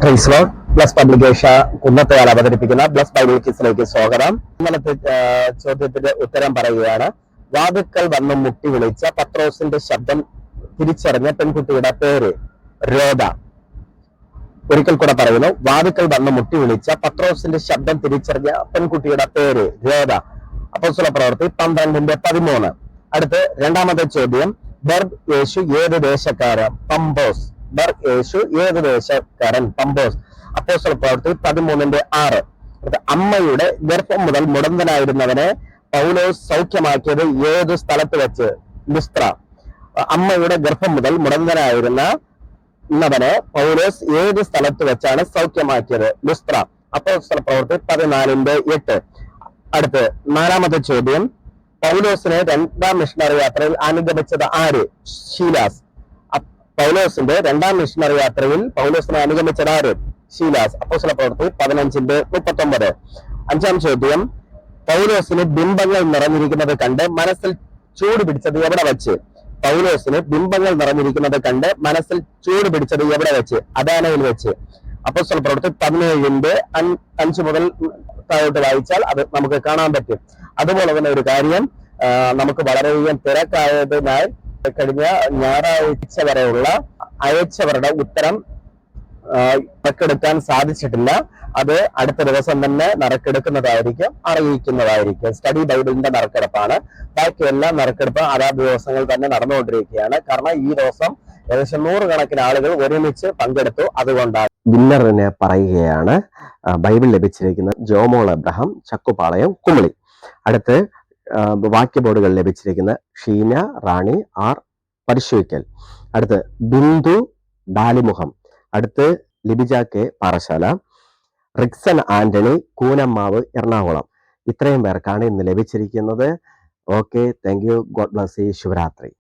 ക്രൈസ്ലോ plus publication കുന്നത്തയാൽ അവതരിപ്പിക്കുന്ന plus Bible കിസിലേക്ക് സ്വാഗതം. ഇന്നലത്തെ ചോദ്യത്തിന്റെ ഉത്തരം പറയുകയാണ്. വാതുക്കൽ വന്ന് മുട്ടി വിളിച്ച പത്രോസിന്റെ ശബ്ദം തിരിച്ചറിഞ്ഞ പെൺകുട്ടിയുടെ പേര് രോദ. ഒരിക്കൽ കൂടെ പറയുന്നു. വാതുക്കൽ വന്ന് മുട്ടി വിളിച്ച പത്രോസിന്റെ ശബ്ദം തിരിച്ചറിഞ്ഞ പെൺകുട്ടിയുടെ പേര് രോദ. അപ്പോസ്തലപ്രവൃത്തി 12:13. അടുത്ത് രണ്ടാമത്തെ ചോദ്യം. ബർഗ് യേശു ഏത് ദേശക്കാരൻ? പമ്പോസ്. ബർഗ് യേശു ഏത് ദേശക്കാരൻ? പമ്പോസ്. അപ്പോസ്തലപ്രവൃത്തി 13:6. അമ്മയുടെ ഗർഭം മുതൽ മുടന്തനായിരുന്നവനെ പൗലോസ് സൗഖ്യമാക്കിയത് ഏത് സ്ഥലത്ത് വെച്ച്? ലുസ്ത്ര. അമ്മയുടെ ഗർഭം മുതൽ മുടന്തനായിരുന്നവനെ പൗലോസ് ഏത് സ്ഥലത്ത് വെച്ചാണ് സൗഖ്യമാക്കിയത്? ലുസ്ത്ര. അപ്പോസ്തലപ്രവൃത്തി 14:8. അടുത്ത് നാലാമത്തെ ചോദ്യം. പൗലോസിനെ രണ്ടാം മിഷണറി യാത്രയിൽ അനുഗമിച്ചത് ആര്? ശീലാസ്. പൗലോസിന്റെ രണ്ടാം മിഷണറി യാത്രയിൽ പൗലോസിനെ അനുഗമിച്ചത് ആര്? ശീലാസ്. അപ്പോസ്തലപ്രവൃത്തി 15:39. അഞ്ചാം ചോദ്യം. പൗലോസിന് ബിംബങ്ങൾ നിറഞ്ഞിരിക്കുന്നത് കണ്ട് മനസ്സിൽ ചൂട് പിടിച്ചത് എവിടെ വെച്ച്? പൗലോസിന് ബിംബങ്ങൾ നിറഞ്ഞിരിക്കുന്നത് കണ്ട് മനസ്സിൽ ചൂട് പിടിച്ചത് എവിടെ വെച്ച്? അദാനയിൽ വെച്ച്. അപ്പോസ്തലപ്രവൃത്തി 17:5 മുതൽ താഴോട്ട് വായിച്ചാൽ അത് നമുക്ക് കാണാൻ പറ്റും. അതുപോലെ തന്നെ ഒരു കാര്യം, നമുക്ക് വളരെയധികം തിരക്കായതിനാൽ കഴിഞ്ഞ ഞായറാഴ്ച വരെയുള്ള അയച്ചവരുടെ ഉത്തരം നറുക്കെടുക്കാൻ സാധിച്ചിട്ടില്ല. അത് അടുത്ത ദിവസം തന്നെ നറുക്കെടുക്കുന്നതായിരിക്കും, അറിയിക്കുന്നതായിരിക്കും. സ്റ്റഡി ബൈബിളിന്റെ നറുക്കെടുപ്പാണ്. ബാക്കി എല്ലാ നറുക്കെടുപ്പും അതാത് ദിവസങ്ങൾ തന്നെ നടന്നുകൊണ്ടിരിക്കുകയാണ്. കാരണം ഈ ദിവസം ഏകദേശം 100 കണക്കിന് ആളുകൾ ഒരുമിച്ച് പങ്കെടുത്തു. അതുകൊണ്ടാണ് വിന്നറിനെ പറയുകയാണ്. ബൈബിൾ ലഭിച്ചിരിക്കുന്ന ജോമോൾ എബ്രഹാം, ചക്കുപാളയം, കുമളി. അടുത്ത് വാക്യ ബോർഡുകൾ ലഭിച്ചിരിക്കുന്ന ഷീന റാണി ആർ പരിശോധിക്കൽ. അടുത്ത് ബിന്ദു ഡാലിമുഖം. അടുത്ത് ലിബിജ കെ പാറശാല. റിക്സൺ ആന്റണി കൂനമ്മാവ്, എറണാകുളം. ഇത്രയും പേർക്കാണ് ഇന്ന് ലഭിച്ചിരിക്കുന്നത്. Okay, thank you. God bless you. ശുഭരാത്രി.